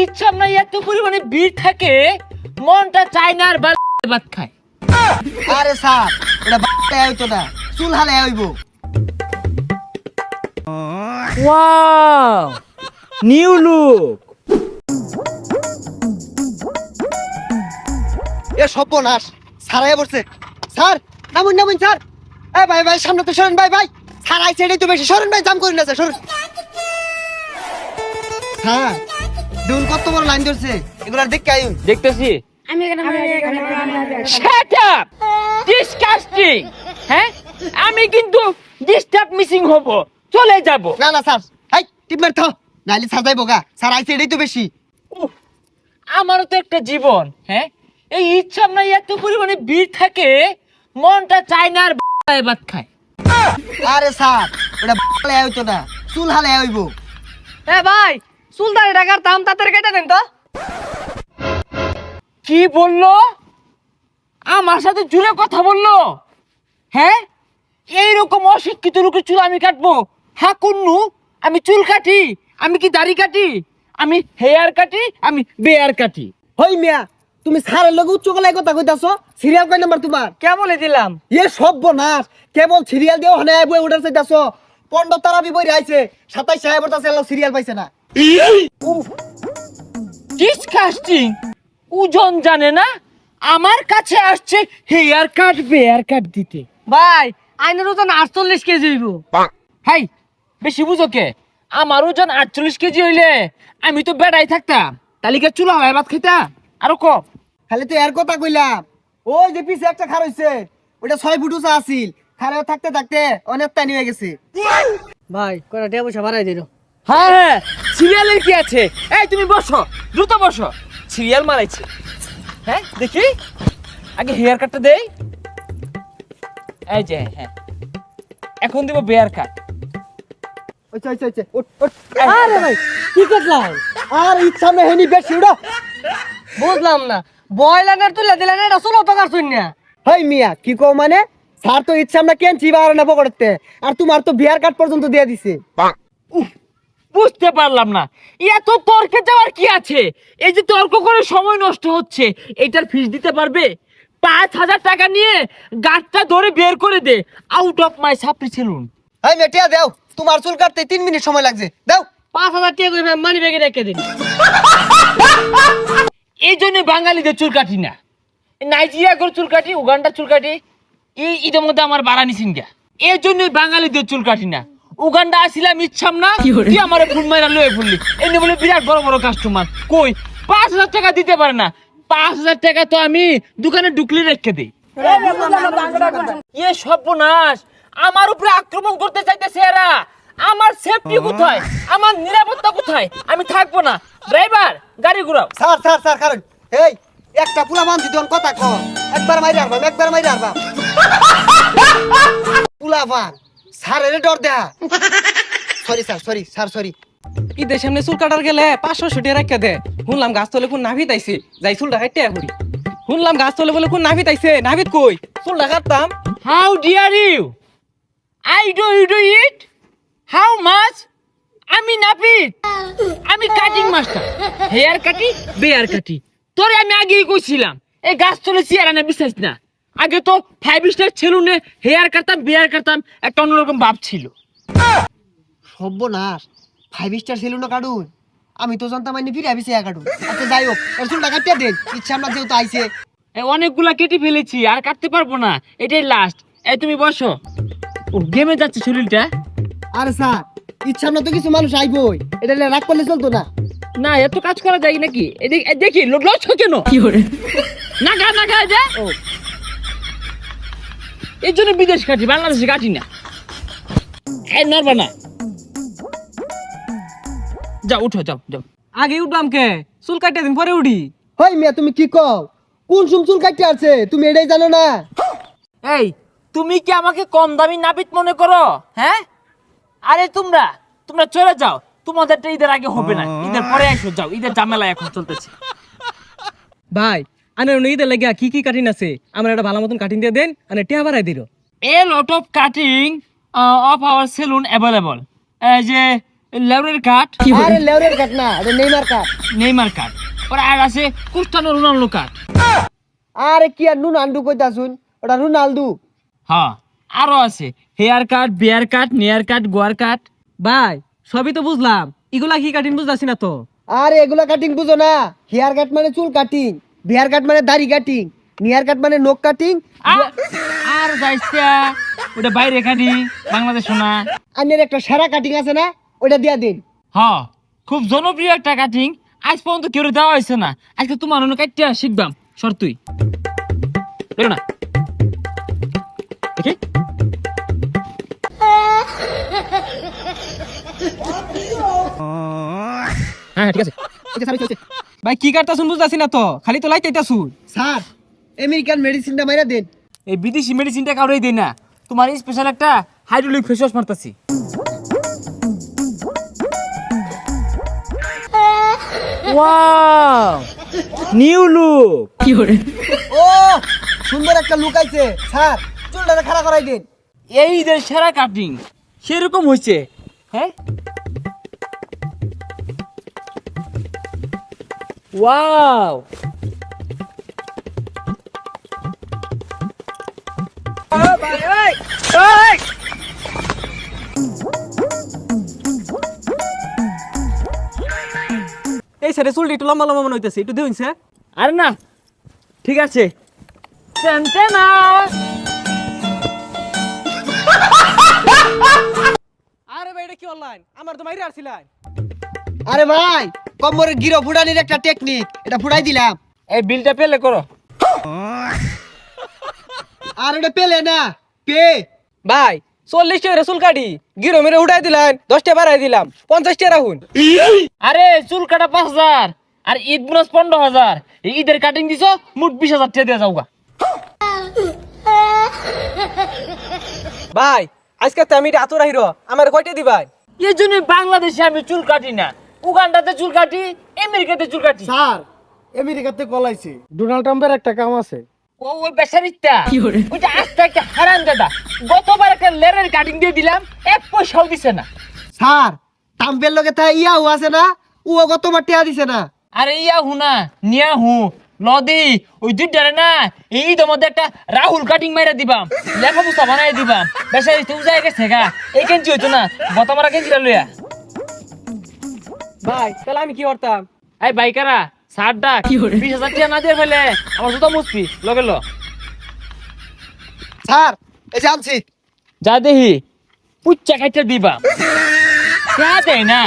ইচ্ছা নাই এত পরিমাণে ভিড় থাকে মনটা চায় না আর ভাত খায়। আরে স্যার এটা বাচ্চা হইতো না, চুল হালে হইব। Wow new look. এ সর্বনাশ, স্যার আয়া পড়ছে। Sir নামুন নামুন sir. এ ভাই ভাই সামনে তো সরেন ভাই ভাই। স্যার আইছে এটাই তো বেশি, সরেন ভাই, জাম করেন না স্যার, সরেন। স্যার দেখুন কত বড় লাইন ধরছে, এগুলা দেখতে আইন। দেখতেছি। Shut up disgusting. হ্যাঁ আমি কিন্তু ডিস্টার্ব মিসিং হব, চলে যাব। না না স্যার, হাই টিপ মার থাও, নাইলে স্যার যাইবো গা। স্যার আইছে এটাই তো বেশি। উফ, আমারও তো একটা জীবন। হ্যাঁ এই ইচ্ছা নাই এত পরিমাণে ভিড় থাকে মনটা চায় না আর ভাত খায়। আরে স্যার এটা হালে হইতো না, চুল হালে হইব। এ ভাই সুলতান টাকার দাম তাড়াতাড়ি কেটে দেন তো। কি বললো? আমার সাথে জুড়ে কথা বললো? হ্যাঁ এইরকম অশিক্ষিত লোকের চুল আমি কাটবো? হ্যাঁ কুন্নু, আমি চুল কাটি, আমি কি দাড়ি কাটি, আমি হেয়ার কাটি, আমি বেয়ার কাটি। হই মিয়া, তুমি স্যারের লগে উচ্চ গলায় কথা কইতাছো? সিরিয়াল কয় নাম্বার তোমার? কে বলে দিলাম? এ সর্বনাশ, কেবল সিরিয়াল দিও হনে বই উঠার চাইতাছো। 15 তারাবি বই আইছে, 27 সাহেব বলতাছে এলো সিরিয়াল পাইছে না। ডিসকাস্টিং। ওজন জানে না, আমার কাছে আসছে হেয়ার কাট বেয়ার কাট দিতে। ভাই আইনের ওজন 48 কেজি হইব। হাই বেশি বুঝো কে? আমার ওজন 48 কেজি হইলে আমি তো বেড়াই থাকতাম, তালিকা চুলা হয় ভাত খাইতা আরো কম। খালি তো এর কথা কইলাম। ওই যে পিছে একটা খার হইছে, ওটা 6 ফুট উঁচা আছিল, খারে থাকতে থাকতে অনেক টানি হয়ে গেছে। ভাই কয়টা টাকা পয়সা বাড়াই দিল। হ্যাঁ হ্যাঁ সিরিয়ালের কি আছে? এই তুমি বসো, দ্রুত বসো। সিরিয়াল মারাইছে। হ্যাঁ দেখি আগে হেয়ার কাটটা দেই। এই যে হ্যাঁ এখন দিব বেয়ার কাট। ওইছে ওইছে ওইছে, ওঠ ওঠ। আরে ভাই কি করলাম? আর ইচ্ছা মে হেনি বেশি উড়া। বুঝলাম না, বয়লানের তুলে দিলেন, এটা ষোলো টাকার শূন্য। হই মিয়া কি কও মানে? স্যার তো ইচ্ছা আমরা কেনছি বার না পকড়তে, আর তোমার তো বিয়ার কাট পর্যন্ত দিয়ে দিছে। উফ, বুঝতে পারলাম না, এত তর্কে যাওয়ার কি আছে? এই যে তর্ক করে সময় নষ্ট হচ্ছে, এটার ফিস দিতে পারবে? 5,000 টাকা নিয়ে গাছটা ধরে বের করে দে, আউট অফ মাই সাপ্রি সেলুন। হই মেটিয়া দাও, তোমার চুল কাটতে 3 মিনিট সময় লাগছে, দাও। 5,000 টাকা করে মানি ব্যাগে রেখে দিন। এই জন্য বাঙালিদের চুল কাটি না, নাইজেরিয়া করে চুল কাটি, উগান্ডার চুল কাটি। এই ঈদের মধ্যে আমার বাড়ানি সিংহা, এই জন্য বাঙালিদের চুল কাটি না। উগান্ডা আসিলাম ইচ্ছাম না, তুই আমার ফোন মাইরা লয়ে ফুললি, এনে বলে বিরাট বড় বড় কাস্টমার। কই 5,000 টাকা দিতে পারে না? 5,000 টাকা তো আমি দোকানে ঢুকলে রেখে দিই। এ সর্বনাশ, আমার উপরে আক্রমণ করতে চাইতেছে এরা। আমার সেফটি কোথায়, আমার নিরাপত্তা কোথায়? আমি থাকবো না। ড্রাইভার গাড়ি ঘুরাও। স্যার স্যার স্যার কারণ এই একটা পুরা মানছি দন কথা ক, একবার মাইরে আরবাম, একবার মাইরে আরবাম। পুলা ভান স্যারের ডর দেয়া। Sorry sir, sorry sir, sorry. ঈদের সামনে চুল কাটার গেলে 500 টাকা রাখা দে। শুনলাম গাছ তলে কোন নাভিত আইছে, যাই চুলটা কাটতে করি। শুনলাম গাছ তলে বলে কোন নাভিত আইছে, নাভিত কই চুলটা কাটতাম। How dare you? I do you do it? How much? আমি নাপিত, আমি কাটিং মাস্টার। হেয়ার কাটি বেয়ার কাটি। তোরে আমি আগেই কইছিলাম এই গাছ তলে চেয়ার আনা বিশ্বাস না। আগে তো 5 স্টার সেলুনে হেয়ার কাটতাম বেয়ার কাটতাম, একটা অন্যরকম ভাব ছিল। সর্বনাশ, 5 স্টার সেলুন কাটুন, আমি তো জানতাম আইনি ফিরে আইছে কাটুন। আচ্ছা যাই হোক, এর চুলটা কাটিয়ে দেন, ইচ্ছা আমরা যেহেতু আইছে। অনেকগুলা কেটে ফেলেছি, আর কাটতে পারবো না, এটাই লাস্ট। এই তুমি বসো। ও গেমে যাচ্ছে শরীরটা। আরে স্যার ইচ্ছা আমরা তো কিছু মানুষ আইবই, এটা নিয়ে রাগ করলে চলতো না। না এত কাজ করা যায় নাকি? দেখি লস কেন না গা না গা যা। এই জন্য বিদেশ কাটি, বাংলাদেশে কাটি না। এই নড়বা না, যাও উঠো, যাও যাও। আগে উঠলাম কে? চুল কাটতে দিন পরে উঠি। হই মিয়া তুমি কি কও? কোন সুম চুল কাটিয়ে আছে তুমি এটাই জানো না? এই তুমি কি আমাকে কম দামি নাপিত মনে করো? হ্যাঁ আরে তোমরা চলে যাও, তোমাদেরটা ঈদের আগে হবে না, ঈদের পরে আসো। যাও, ঈদের ঝামেলা এখন চলতেছে। ভাই আনের ঈদের লাগিয়া কি কি কাটিং আছে, আমার একটা ভালো মতন কাটিং দিয়ে দেন, আনে টিয়া বাড়াই দিল। A lot of cutting of our saloon available. যে লেউরের কাঠ আরে লেউরের কাট না, এটা নেইমার কাট। নেইমার কাঠ ওরা আর আছে ক্রিস্টিয়ানো রোনাল্ডো কাঠ আরে কি আর নুনান্ডু কইতাছুন, ওটা রোনালদু। হ্যাঁ আরো আছে হেয়ার কাট বিয়ার কাট নেয়ার কাট গোয়ার কাট ভাই সবই তো বুঝলাম, এগুলা কি কাটিং বুঝতাছি না তো। আরে এগুলা কাটিং বুঝো না? হেয়ার কাট মানে চুল কাটিং, বিয়ার কাট মানে দাড়ি কাটিং, নিয়ার কাট মানে নখ কাটিং। আর যাইছা ওটা বাইরে কাটি বাংলাদেশ না আনের একটা সেরা কাটিং আছে না, ওটা দিয়া দিন। হ্যাঁ খুব জনপ্রিয় একটা কাটিং আজ পর্যন্ত কেউ দেওয়া হয়েছে না আজকে তোমার অন্য কাটটা শিখবাম সর তুই বেরো না দেখি হ্যাঁ ঠিক আছে ভাই কি কাটতাছুন বুঝতাছি না তো, খালি তো লাইতাইতাছুন। স্যার আমেরিকান মেডিসিনটা মাইরা দেন। এই বিদেশি মেডিসিনটা কাউরেই দেই না তোমার স্পেশাল একটা হাইড্রোলিক ফেস ওয়াশ মারতাছি ওয়াও নিউ লুক ও সুন্দর একটা লুক আইছে স্যার, চুলটা খাড়া করাই দিন। এই ঈদের সেরা কাটিং সেরকম হয়েছে হ্যাঁ ওয়াও এই স্যারে চুলটা একটু লম্বা লম্বা মনে হইতেছে, একটু দেখুন। আরে না ঠিক আছে টেনটেনা আরে ভাই এটা কি অনলাইন, আমার তো মাইরে আসছিলেন। আরে ভাই কম্বরের গিরো ফুটানির একটা টেকনিক, এটা ফুটাই দিলাম। এই বিলটা পেলে করো আর ওটা পেলে না পে। ভাই 40 টাকা চুল কাটি গিরো মেরে উঠাই দিলেন, 10 টাকা বাড়াই দিলাম, 50 টাকা রাখুন। আরে চুল কাটা 5,000 আর ঈদ বোনাস 15,000 এই ঈদের কাটিং দিছো মোট 20,000 টাকা দিয়ে যাওগা ভাই আজকে তো আমি এত রাহিরো, আমার কয়টা দিবাই? এই জন্য বাংলাদেশে আমি চুল কাটি না, উগান্ডাতে চুল কাটি, আমেরিকাতে চুল কাটি। স্যার আমেরিকাতে কলাইছে, ডোনাল্ড ট্রাম্পের একটা কাম আছে। ওই বেচারিটা ওইটা আস্তে একটা হারাম দাদা, গতবার একটা লেরের কাটিং দিয়ে দিলাম 1 পয়সাও দিছে না। স্যার ট্রাম্পের লগে তা ইয়াও আছে না, ও গতবার টিয়া দিছে না। আরে ইয়া হুনা নিয়া হু লদি ওই দুইটারে না এই ঈদের মধ্যে একটা রাহুল কাটিং মাইরা দিবাম, লেখা বুঝা বানাই দিবাম। বেচারি তুই যাই গেছে গা এই কেঞ্চি হইতো না গতবার কেঞ্চিটা লইয়া। ভাই তাহলে আমি কি করতাম? এই বাইকারা সার ডাক 20,000 টাকা না দিয়ে ফেলে আমার জুতা মুসপি লগে ল স্যার এই যে আনছি। যা দেহি পুচ্চা খাইতে দিবা যা দেয় না